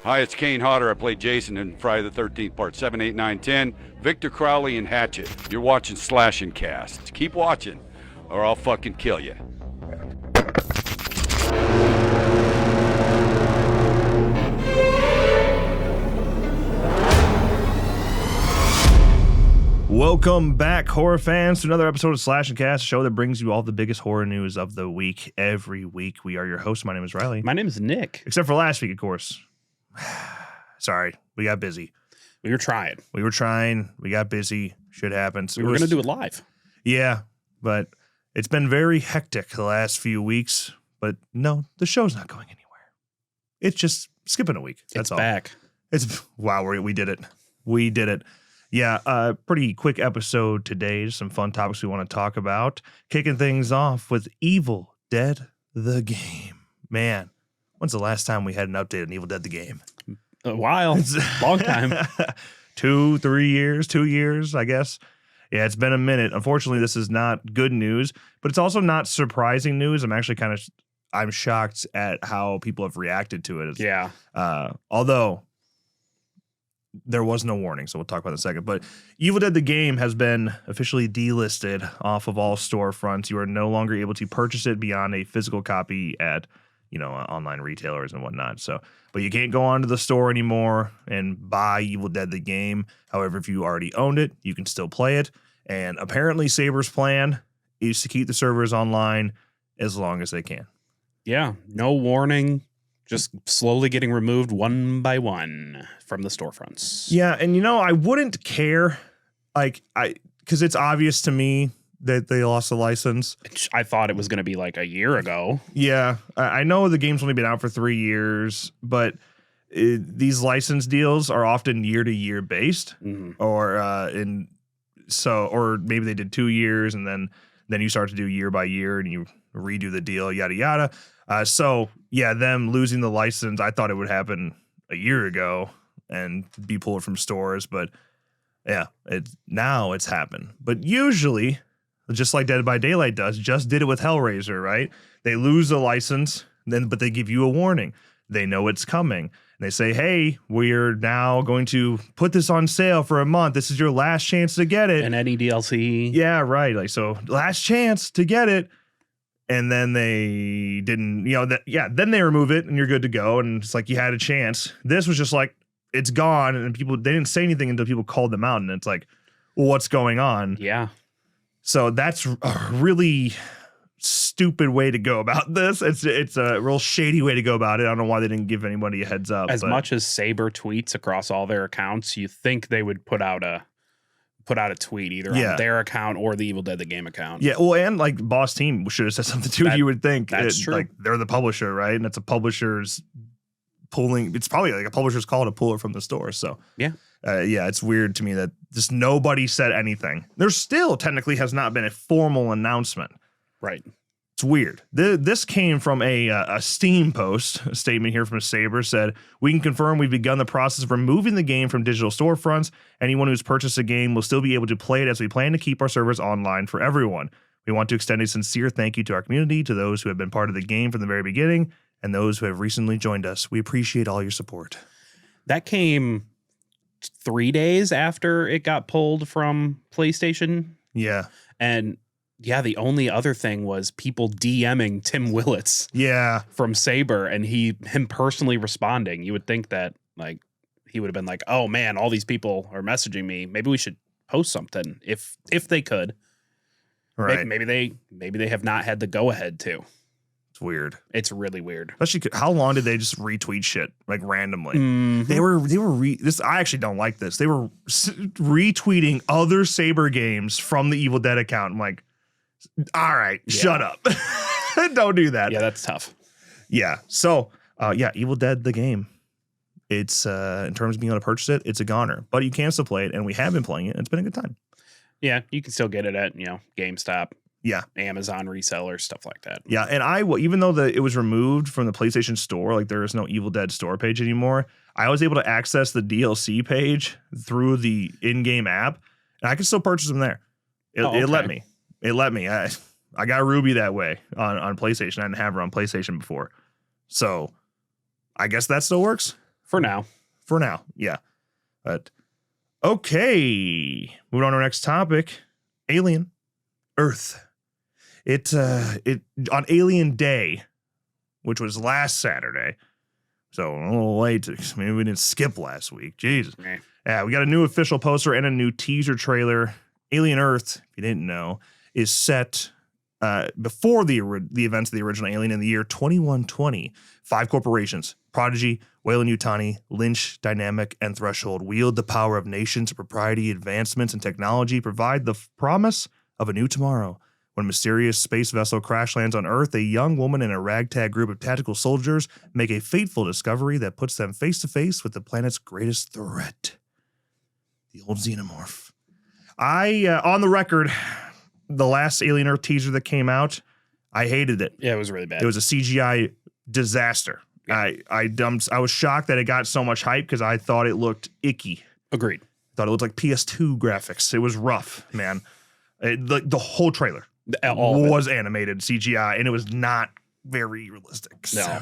Hi, it's Kane Hodder. I played Jason in Friday the 13th, part 7, 8, 9, 10. Victor Crowley and Hatchet. You're watching Slash and Cast. Keep watching, or I'll fucking kill you. Welcome back, horror fans, to another episode of Slash and Cast, a show that brings you all the biggest horror news of the week every week. We are your hosts. My name is Riley. My name is Nick. Except for last week, of course. Sorry, we got busy. We were trying. We got busy. Shit happens. We were going to do it live. Yeah, but it's been very hectic the last few weeks. But no, the show's not going anywhere. It's just skipping a week. That's all. Back. Wow, we did it. We did it. Yeah, pretty quick episode today. Just some fun topics we want to talk about. Kicking things off with Evil Dead the Game. Man, when's the last time we had an update on Evil Dead the Game? A while. Long time. 2 years, I guess. Yeah, it's been a minute. Unfortunately, this is not good news, but it's also not surprising news. I'm actually I'm shocked at how people have reacted to it. Yeah. Although there was no warning, so we'll talk about it in a second. But Evil Dead the Game has been officially delisted off of all storefronts. You are no longer able to purchase it beyond a physical copy at, online retailers and whatnot. So, but you can't go onto the store anymore and buy Evil Dead the Game. However, if you already owned it, you can still play it. And apparently Saber's plan is to keep the servers online as long as they can. Yeah, no warning. Just slowly getting removed one by one from the storefronts. Yeah, and I wouldn't care, because it's obvious to me that they lost the license. I thought it was going to be like a year ago. Yeah, I know the game's only been out for 3 years, but these license deals are often year-to-year based, or maybe they did 2 years, and then you start to do year by year, and you redo the deal, yada yada. So yeah, them losing the license, I thought it would happen a year ago and be pulled from stores, but yeah, now it's happened. But usually, just like Dead by Daylight just did it with Hellraiser, right? They lose the license, but they give you a warning. They know it's coming. And they say, hey, we're now going to put this on sale for a month. This is your last chance to get it. And any DLC. Yeah, right. So last chance to get it. And then they didn't, then they remove it and you're good to go. And it's like you had a chance. This was just like, it's gone. And they didn't say anything until people called them out. And it's like, well, what's going on? Yeah. So that's a really stupid way to go about this. It's a real shady way to go about it. I don't know why they didn't give anybody a heads up. As much as Saber tweets across all their accounts, you think they would put out a tweet either on their account or the Evil Dead the Game account. Yeah, well, and like Boss Team should have said something too. You would think that's true. Like they're the publisher, right? And it's a publisher's pulling. It's probably like a publisher's call to pull it from the store. So yeah, it's weird to me that just nobody said anything. There still technically has not been a formal announcement. Right. It's weird. This came from a Steam post. A statement here from Saber said, we can confirm we've begun the process of removing the game from digital storefronts. Anyone who's purchased a game will still be able to play it as we plan to keep our servers online for everyone. We want to extend a sincere thank you to our community, to those who have been part of the game from the very beginning, and those who have recently joined us. We appreciate all your support. That came 3 days after it got pulled from PlayStation. Yeah. And yeah, the only other thing was people DMing Tim Willits. Yeah. From Saber, and him personally responding. You would think that like he would have been like, "Oh man, all these people are messaging me. Maybe we should post something if they could." Right. Maybe they have not had the go ahead to. It's weird. It's really weird. Especially how long did they just retweet shit like randomly? Mm-hmm. This. I actually don't like this. They were retweeting other Saber games from the Evil Dead account. I'm like, all right, shut up. Don't do that. Yeah, that's tough. Yeah. So, Evil Dead the Game. It's in terms of being able to purchase it, it's a goner. But you can still play it, and we have been playing it. It's been a good time. Yeah, you can still get it at, GameStop. Yeah. Amazon resellers, stuff like that. Yeah, and even though it was removed from the PlayStation Store, like there is no Evil Dead store page anymore, I was able to access the DLC page through the in-game app, and I can still purchase them there. It let me. It let me. I got Ruby that way on PlayStation. I didn't have her on PlayStation before. So I guess that still works. For now. Yeah. But okay. Moving on to our next topic. Alien. Earth. It on Alien Day, which was last Saturday. So a little late. Maybe we didn't skip last week. Jesus. Yeah, we got a new official poster and a new teaser trailer. Alien Earth, if you didn't know, is set before the events of the original Alien in the year 2120. 5 corporations, Prodigy, Weyland-Yutani, Lynch, Dynamic, and Threshold, wield the power of nations, propriety, advancements, and technology, provide the promise of a new tomorrow. When a mysterious space vessel crash lands on Earth, a young woman and a ragtag group of tactical soldiers make a fateful discovery that puts them face to face with the planet's greatest threat. The old xenomorph. On the record, the last Alien Earth teaser that came out, I hated it. Yeah, it was really bad. It was a CGI disaster. Yeah. I was shocked that it got so much hype because I thought it looked icky. Agreed. Thought it looked like PS2 graphics. It was rough, man. The whole trailer was animated CGI, and it was not very realistic. No.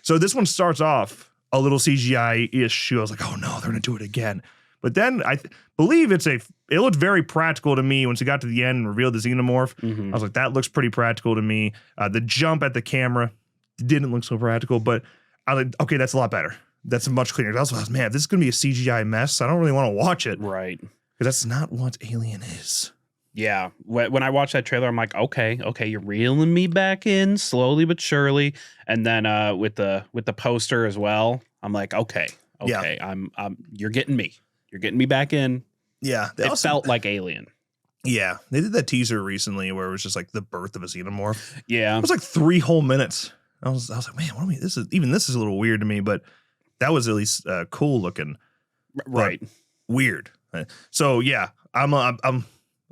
So this one starts off a little CGI-ish. I was like, oh no, they're going to do it again. But then I believe it looked very practical to me once it got to the end and revealed the xenomorph. Mm-hmm. I was like, that looks pretty practical to me. The jump at the camera didn't look so practical, but I was like, okay, that's a lot better. That's much cleaner. I was, man, if this is going to be a CGI mess, I don't really want to watch it. Right. Because that's not what Alien is. Yeah. When I watched that trailer, I'm like, okay, you're reeling me back in slowly but surely. And then with the poster as well, I'm like, okay, yeah. You're getting me. You're getting me back in. Yeah. It felt like Alien. Yeah. They did that teaser recently where it was just like the birth of a xenomorph. Yeah. It was like 3 whole minutes. I was like, man, this is a little weird to me, but that was at least cool looking. Right. Weird. So yeah, I'm a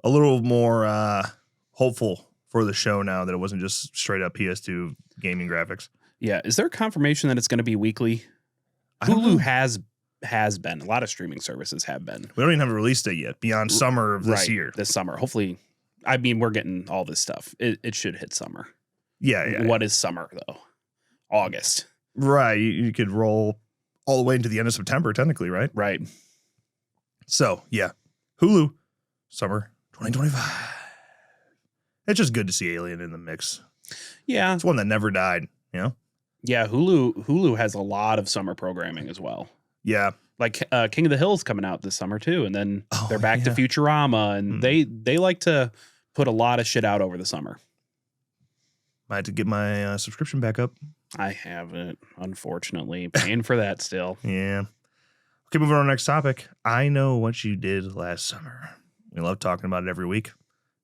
little more hopeful for the show now that it wasn't just straight up PS2 gaming graphics. Yeah. Is there confirmation that it's going to be weekly? Hulu has been. A lot of streaming services have been. We don't even have a release date yet beyond summer of this year. This summer. Hopefully. I mean, we're getting all this stuff. It should hit summer. Yeah. What is summer though? August. Right. You could roll all the way into the end of September, technically, right? Right. So yeah, Hulu, summer 2025. It's just good to see Alien in the mix. Yeah. It's one that never died, you know? Yeah, Hulu has a lot of summer programming as well. Yeah. Like King of the Hill's coming out this summer too, and then they're back to Futurama, and they like to put a lot of shit out over the summer. I had to get my subscription back up. I haven't, unfortunately. Paying for that still. Yeah. Okay, moving on to our next topic. I Know What You Did Last Summer. We love talking about it every week.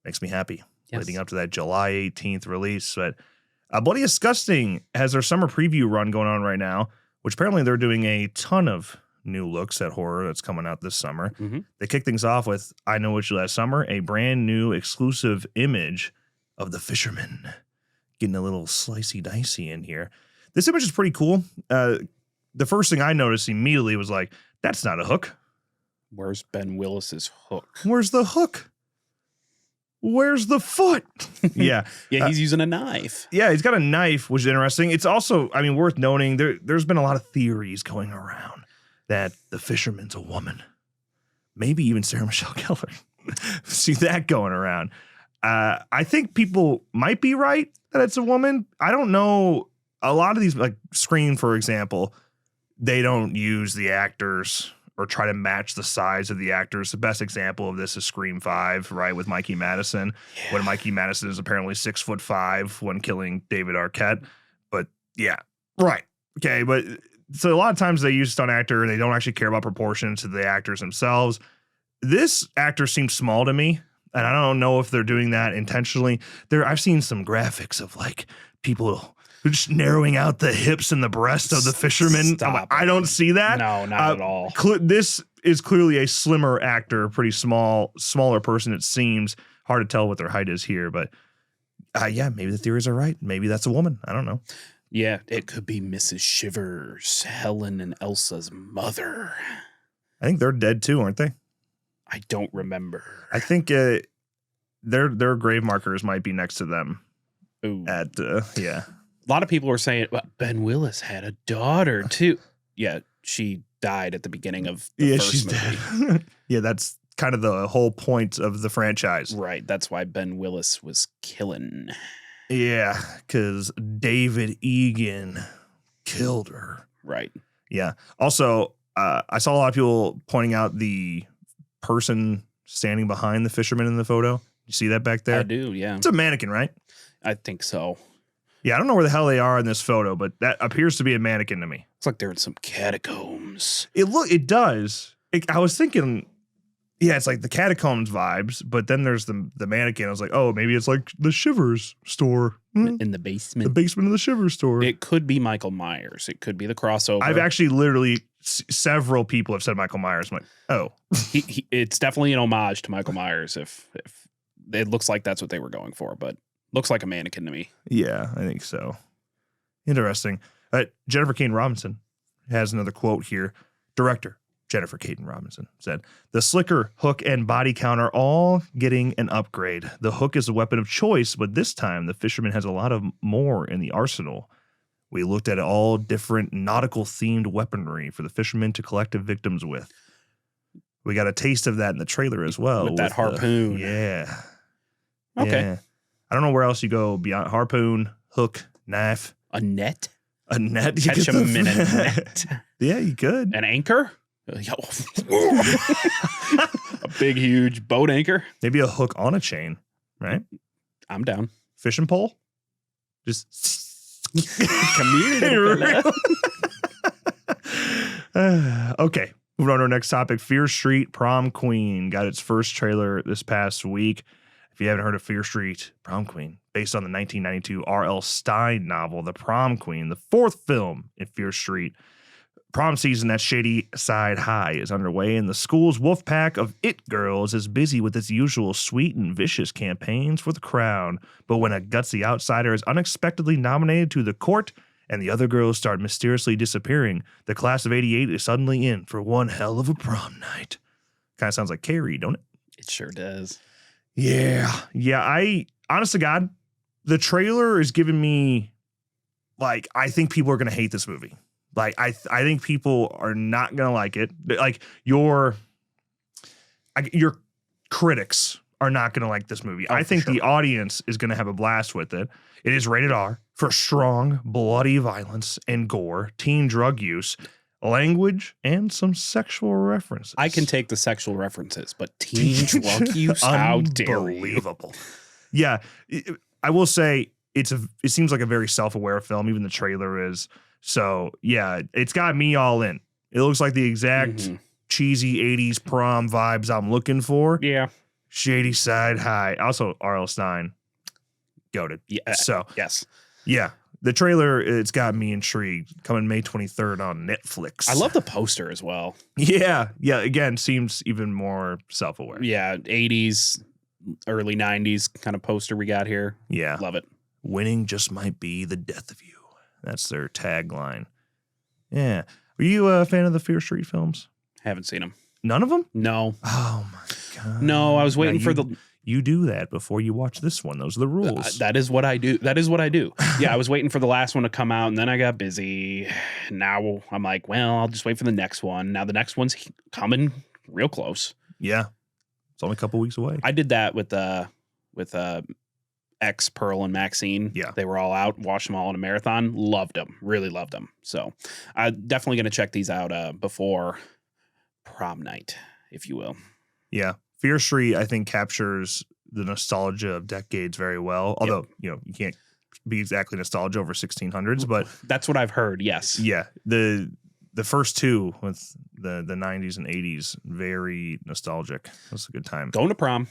Makes me happy. Yes. Leading up to that July 18th release. But Bloody Disgusting has their summer preview run going on right now, which apparently they're doing a ton of new looks at horror that's coming out this summer. Mm-hmm. They kick things off with I Know What You Did Last Summer, a brand new exclusive image of the fisherman. Getting a little slicey dicey in here. This image is pretty cool. The first thing I noticed immediately was like, that's not a hook. Where's Ben Willis's hook? Where's the hook? Where's the foot? Yeah. Yeah, he's using a knife. Yeah, he's got a knife, which is interesting. It's also, I mean, worth noting, there's been a lot of theories going around that the fisherman's a woman. Maybe even Sarah Michelle Gellar. See that going around. I think people might be right that it's a woman. I don't know. A lot of these, like Scream, for example, they don't use the actors or try to match the size of the actors. The best example of this is Scream 5, right, with Mikey Madison, when Mikey Madison is apparently 6'5" when killing David Arquette. But yeah, right. Okay, but so a lot of times they use stunt actor and they don't actually care about proportions to the actors themselves. This actor seems small to me. And I don't know if they're doing that intentionally. I've seen some graphics of like people just narrowing out the hips and the breast of the fisherman. I don't see that. No, not at all. This is clearly a slimmer actor, pretty smaller person. It seems hard to tell what their height is here, but yeah, maybe the theories are right. Maybe that's a woman. I don't know. Yeah, it could be Mrs. Shivers, Helen and Elsa's mother. I think they're dead too, aren't they? I don't remember. I think their grave markers might be next to them. Ooh. Yeah. A lot of people were saying, well, Ben Willis had a daughter too. Yeah, she died at the beginning of the first movie. Dead. Yeah, that's kind of the whole point of the franchise. Right. That's why Ben Willis was killing. Yeah, because David Egan killed her. Right. Yeah. Also, I saw a lot of people pointing out the person standing behind the fisherman in the photo. You see that back there? I do, yeah. It's a mannequin, right? I think so. Yeah, I don't know where the hell they are in this photo, but that appears to be a mannequin to me. It's like they're in some catacombs. It does. I was thinking, yeah, it's like the catacombs vibes, but then there's the mannequin. I was like, oh, maybe it's like the Shivers store. In the basement. The basement of the Shivers store. It could be Michael Myers. It could be the crossover. I've actually literally, several people have said Michael Myers. I'm like, oh. It's definitely an homage to Michael Myers if it looks like that's what they were going for, but looks like a mannequin to me. Yeah, I think so. Interesting. Jennifer Kane Robinson has another quote here. Director Jennifer Kane Robinson said, "The slicker, hook, and body count are all getting an upgrade. The hook is a weapon of choice, but this time the fisherman has a lot of more in the arsenal. We looked at all different nautical-themed weaponry for the fishermen to collect victims with. We got a taste of that in the trailer as well. With that harpoon. Yeah. Okay. Yeah. I don't know where else you go beyond harpoon, hook, knife. A net? A net? Catch them in a net. Yeah, you could. An anchor? A big, huge boat anchor? Maybe a hook on a chain, right? I'm down. Fishing pole? Just come here. Okay. Moving on to our next topic. Fear Street Prom Queen got its first trailer this past week. If you haven't heard of Fear Street Prom Queen, based on the 1992 R.L. Stein novel, The Prom Queen, the fourth film in Fear Street. Prom season at Shady Side High is underway, and the school's wolf pack of it girls is busy with its usual sweet and vicious campaigns for the crown. But when a gutsy outsider is unexpectedly nominated to the court and the other girls start mysteriously disappearing, the class of 88 is suddenly in for one hell of a prom night. Kind of sounds like Carrie, don't it? It sure does. Yeah. I honest to God, the trailer is giving me, like, I think people are going to hate this movie. Like, I think people are not going to like it. Like, your critics are not going to like this movie. I think the audience is going to have a blast with it. It is rated R for strong, bloody violence and gore, teen drug use, language, and some sexual references. I can take the sexual references, but teen drug use? How dare you? Unbelievable. Yeah. I will say it seems like a very self-aware film. Even the trailer is. So, yeah, it's got me all in. It looks like the exact cheesy 80s prom vibes I'm looking for. Yeah. Shady Side High. Also, R.L. Stein. Goated. Yeah. So, yes. Yeah. The trailer, it's got me intrigued. Coming May 23rd on Netflix. I love the poster as well. Yeah. Yeah. Again, seems even more self-aware. Yeah. 80s, early 90s kind of poster we got here. Yeah. Love it. Winning just might be the death of you. That's their tagline. Yeah. Are you a fan of the Fear Street films? Haven't seen them. None of them? No. Oh, my God. No, I was waiting for the... You do that before you watch this one. Those are the rules. That is what I do. Yeah, I was waiting for the last one to come out, and then I got busy. Now I'm like, well, I'll just wait for the next one. Now the next one's coming real close. Yeah. It's only a couple weeks away. I did that with X, Pearl, and Maxine. Yeah. They were all out, watched them all in a marathon. Loved them. Really loved them. So I'm definitely going to check these out before prom night, if you will. Yeah. Fear Street, I think, captures the nostalgia of decades very well. Although, you can't be exactly nostalgia over 1600s, but that's what I've heard. Yes. Yeah. The first two with the 90s and 80s, very nostalgic. It was a good time. Going to prom.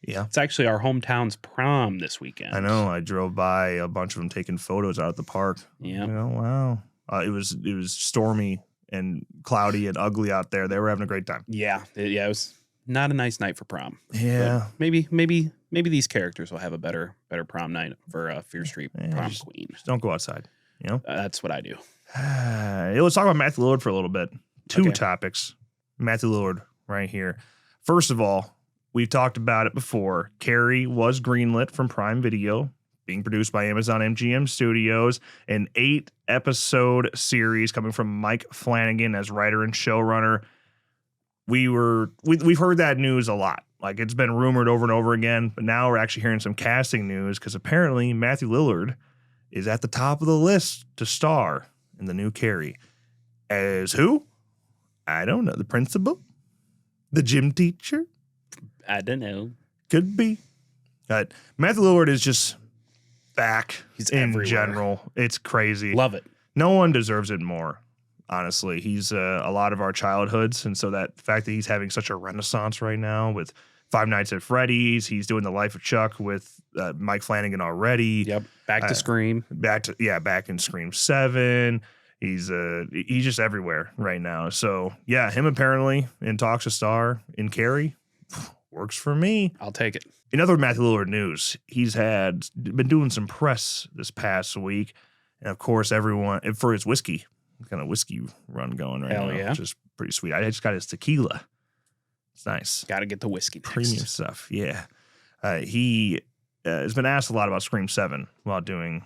Yeah. It's actually our hometown's prom this weekend. I know. I drove by a bunch of them taking photos out at the park. Yeah. Wow. It was stormy and cloudy and ugly out there. They were having a great time. Yeah. It was not a nice night for prom. Yeah. But maybe these characters will have a better prom night for Fear Street Prom Queen. Just don't go outside. That's what I do. Let's talk about Matthew Lillard for a little bit. Two topics. Matthew Lillard right here. First of all, we've talked about it before. Carrie was greenlit from Prime Video being produced by Amazon MGM Studios, an 8-episode series coming from Mike Flanagan as writer and showrunner. We've heard that news a lot. Like, it's been rumored over and over again, but now we're actually hearing some casting news because apparently Matthew Lillard is at the top of the list to star in the new Carrie. As who? I don't know. The principal? The gym teacher? I don't know. Could be. But Matthew Lillard is just back. He's in everywhere. General. It's crazy. Love it. No one deserves it more, honestly. He's a lot of our childhoods. And so that fact that he's having such a renaissance right now with Five Nights at Freddy's, he's doing The Life of Chuck with Mike Flanagan already. Yep. Back to Scream. Back in Scream 7. He's just everywhere right now. So yeah, him apparently in talks to star in Carrie works for me. I'll take it. In other Matthew Lillard news, he's been doing some press this past week, and of course, everyone for his whiskey run going right now, which is pretty sweet. I just got his tequila. It's nice. Got to get the whiskey next. Premium stuff. Yeah, he has been asked a lot about Scream 7 while doing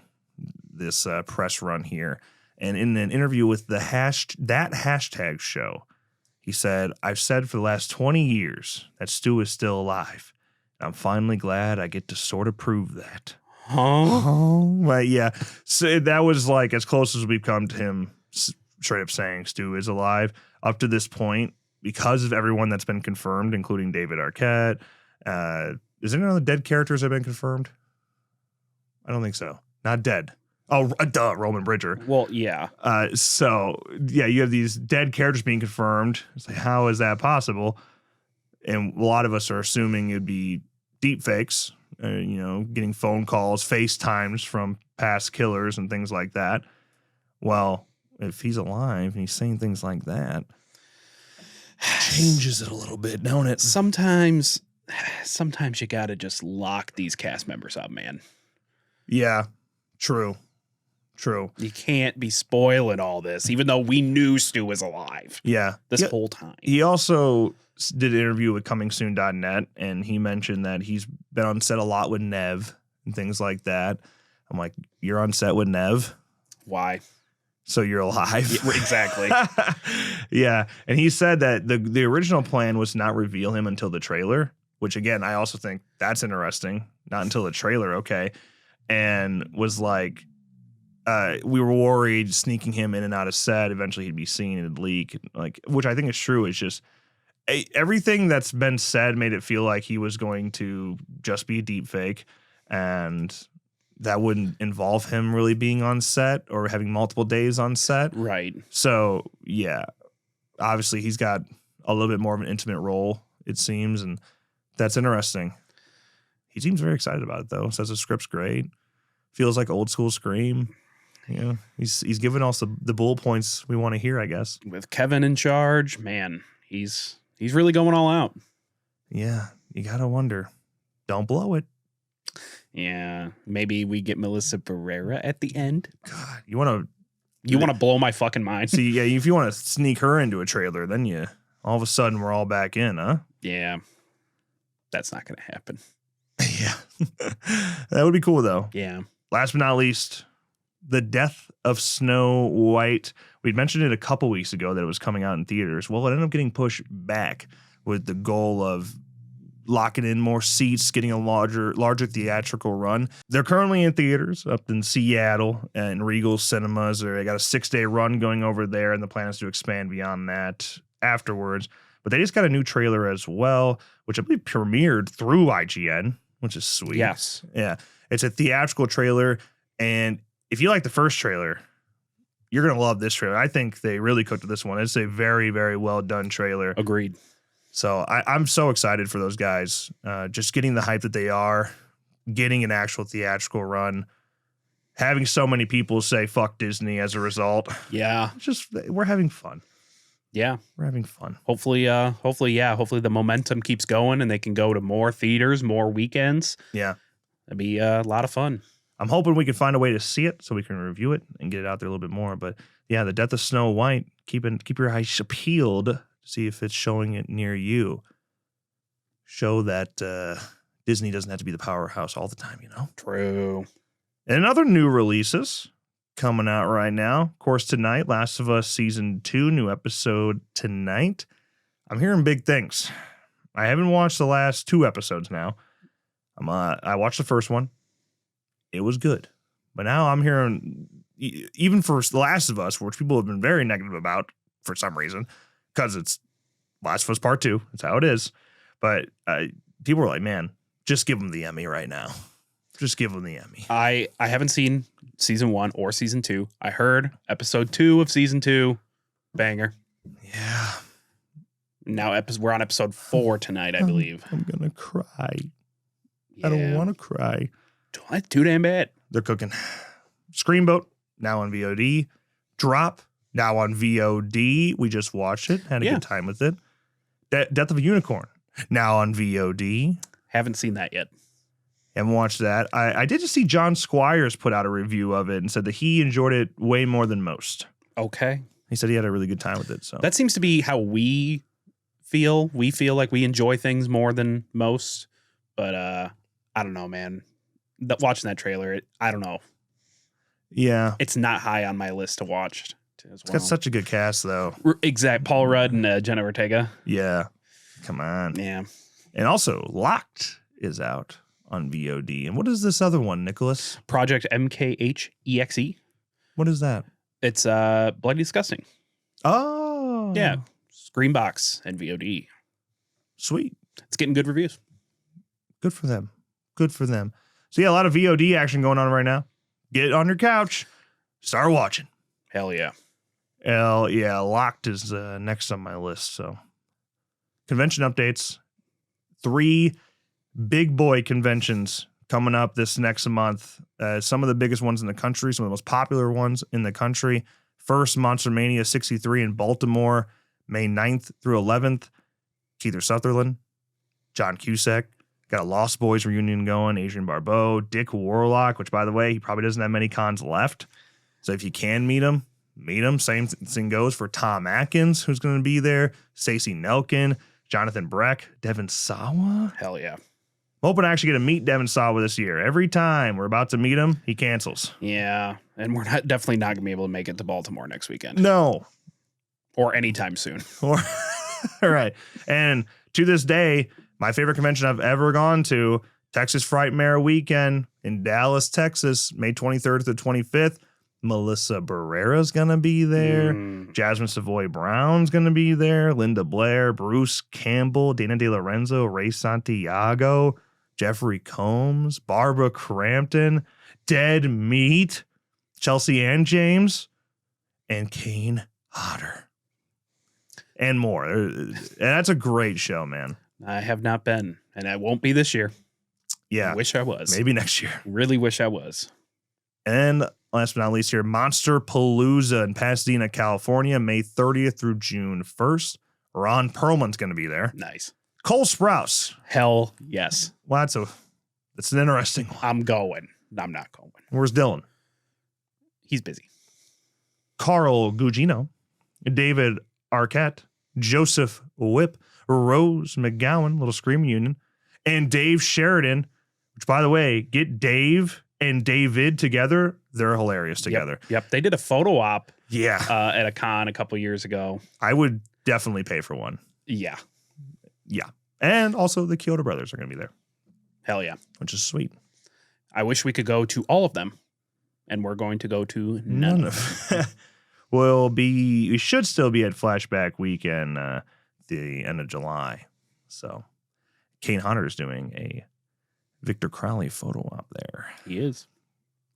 this press run here. And in an interview with that hashtag show, he said, "I've said for the last 20 years that Stu is still alive. I'm finally glad I get to sort of prove that." But yeah, so that was like as close as we've come to him straight up saying Stu is alive up to this point because of everyone that's been confirmed, including David Arquette. Is there any other dead characters that have been confirmed? I don't think so. Not dead. Oh, duh, Roman Bridger. Well, yeah. So, yeah, you have these dead characters being confirmed. It's like, how is that possible? And a lot of us are assuming it'd be deep fakes, getting phone calls, FaceTimes from past killers and things like that. Well, if he's alive and he's saying things like that, changes it a little bit, don't it? Sometimes you got to just lock these cast members up, man. Yeah, true. You can't be spoiling all this, even though we knew Stu was alive. Yeah. This whole time. He also did an interview with comingsoon.net, and he mentioned that he's been on set a lot with Nev and things like that. I'm like, you're on set with Nev? Why? So you're alive? Yeah, exactly. Yeah. And he said that the original plan was to not reveal him until the trailer, which again, I also think that's interesting. Not until the trailer, okay. And was like, we were worried sneaking him in and out of set. Eventually he'd be seen and it'd leak, like, which I think is true. It's just everything that's been said made it feel like he was going to just be a deep fake, and that wouldn't involve him really being on set or having multiple days on set. Right. So yeah, obviously he's got a little bit more of an intimate role, it seems, and that's interesting. He seems very excited about it though. Says the script's great. Feels like old school Scream. Yeah, he's giving us the bullet points we want to hear, I guess. With Kevin in charge, man, he's really going all out. Yeah, you gotta wonder. Don't blow it. Yeah, maybe we get Melissa Barrera at the end. God, you want to blow my fucking mind. See, yeah, if you want to sneak her into a trailer, then all of a sudden we're all back in, huh? Yeah, that's not going to happen. Yeah, that would be cool though. Yeah. Last but not least, The Death of Snow White. We'd mentioned it a couple weeks ago that it was coming out in theaters. Well, it ended up getting pushed back with the goal of locking in more seats, getting a larger theatrical run. They're currently in theaters up in Seattle and Regal Cinemas. They got a 6-day run going over there, and the plan is to expand beyond that afterwards. But they just got a new trailer as well, which I believe premiered through IGN, which is sweet. Yes. Yeah. It's a theatrical trailer, and if you like the first trailer, you're going to love this trailer. I think they really cooked this one. It's a very, very well done trailer. Agreed. So I'm so excited for those guys. Just getting the hype that they are, getting an actual theatrical run, having so many people say fuck Disney as a result. Yeah. We're having fun. Yeah. We're having fun. Hopefully the momentum keeps going and they can go to more theaters, more weekends. Yeah. That'd be a lot of fun. I'm hoping we can find a way to see it so we can review it and get it out there a little bit more. But yeah, The Death of Snow White, keep your eyes peeled to see if it's showing it near you. Show that Disney doesn't have to be the powerhouse all the time, True. And other new releases coming out right now. Of course, tonight, Last of Us Season 2, new episode tonight. I'm hearing big things. I haven't watched the last 2 episodes now. I watched the first one. It was good. But now I'm hearing, even for The Last of Us, which people have been very negative about for some reason, because it's Last of Us Part 2. That's how it is. But people are like, man, just give them the Emmy right now. Just give them the Emmy. I haven't seen season 1 or season 2. I heard episode 2 of season 2. Banger. Yeah. Now we're on episode 4 tonight, I believe. I'm going to cry. Yeah. I don't want to cry. That's too damn bad. They're cooking. Screamboat, now on VOD. Drop, now on VOD. We just watched it. Had a good time with it. Death of a Unicorn, now on VOD. Haven't seen that yet. Haven't watched that. I did just see John Squires put out a review of it and said that he enjoyed it way more than most. Okay. He said he had a really good time with it. So that seems to be how we feel. We feel like we enjoy things more than most. But I don't know, man. Watching that trailer, I don't know. Yeah. It's not high on my list to watch as well. It's got such a good cast, though. Exact. Paul Rudd and Jenna Ortega. Yeah. Come on. Yeah. And also, Locked is out on VOD. And what is this other one, Nicholas? Project MKHEXE. What is that? It's Bloody Disgusting. Oh. Yeah. Screenbox and VOD. Sweet. It's getting good reviews. Good for them. Good for them. So yeah, a lot of VOD action going on right now. Get on your couch. Start watching. Hell yeah. Hell yeah. Locked is next on my list. So convention updates. 3 big boy conventions coming up this next month. Some of the biggest ones in the country, some of the most popular ones in the country. First, Monster Mania 63 in Baltimore, May 9th through 11th. Keith Sutherland, John Cusack. Got a Lost Boys reunion going. Adrian Barbeau, Dick Warlock, which, by the way, he probably doesn't have many cons left. So if you can meet him, meet him. Same thing goes for Tom Atkins, who's going to be there. Stacey Nelkin, Jonathan Breck, Devin Sawa. Hell yeah. I'm hoping to actually get to meet Devin Sawa this year. Every time we're about to meet him, he cancels. Yeah. And we're definitely not going to be able to make it to Baltimore next weekend. No. Or anytime soon. All right. And to this day, my favorite convention I've ever gone to, Texas Frightmare Weekend in Dallas, Texas, May 23rd to 25th. Melissa Barrera's going to be there. Jasmine Savoy Brown's going to be there. Linda Blair, Bruce Campbell, Dana De Lorenzo, Ray Santiago, Jeffrey Combs, Barbara Crampton, Dead Meat, Chelsea Ann James, and Kane Hodder. And more. And that's a great show, man. I have not been, and I won't be this year. Yeah. I wish I was. Maybe next year. Really wish I was. And last but not least here, Monster Palooza in Pasadena, California, May 30th through June 1st. Ron Perlman's going to be there. Nice. Cole Sprouse. Hell yes. Well, that's an interesting one. I'm going. I'm not going. Where's Dylan? He's busy. Carl Gugino, David Arquette, Joseph Whip, Rose McGowan, Little Scream Union, and Dave Sheridan, which, by the way, get Dave and David together. They're hilarious together. Yep. They did a photo op at a con a couple years ago. I would definitely pay for one. Yeah. Yeah. And also the Kyoto brothers are going to be there. Hell yeah. Which is sweet. I wish we could go to all of them, and we're going to go to none of them. We should still be at Flashback Weekend the end of July. So Kane Hunter is doing a Victor Crowley photo op there. He is.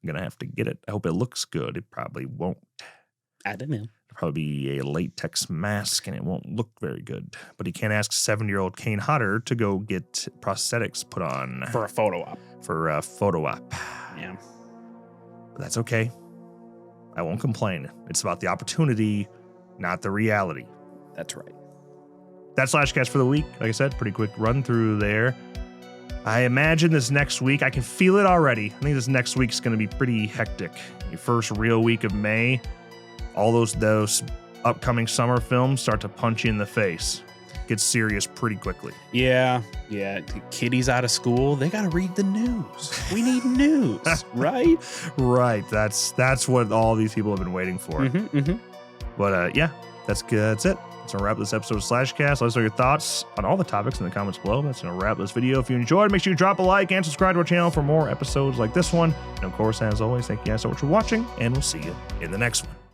I'm going to have to get it. I hope it looks good. It probably won't. I don't know. It'll probably be a latex mask and it won't look very good. But he can't ask 7-year-old Kane Hodder to go get prosthetics put on. For a photo op. For a photo op. Yeah. But that's okay. I won't complain. It's about the opportunity, not the reality. That's right. That's Slashcast for the week. Like I said, pretty quick run through there. I imagine this next week, I can feel it already. I think this next week's going to be pretty hectic. Your first real week of May, all those upcoming summer films start to punch you in the face. gets serious pretty quickly. Yeah. Kiddies out of school, they got to read the news. We need news, right? Right. That's what all these people have been waiting for. But yeah, that's good. That's it. That's gonna wrap this episode of Slashcast. Let us know your thoughts on all the topics in the comments below. That's gonna wrap this video. If you enjoyed, make sure you drop a like and subscribe to our channel for more episodes like this one. And of course, as always, thank you guys so much for watching, and we'll see you in the next one.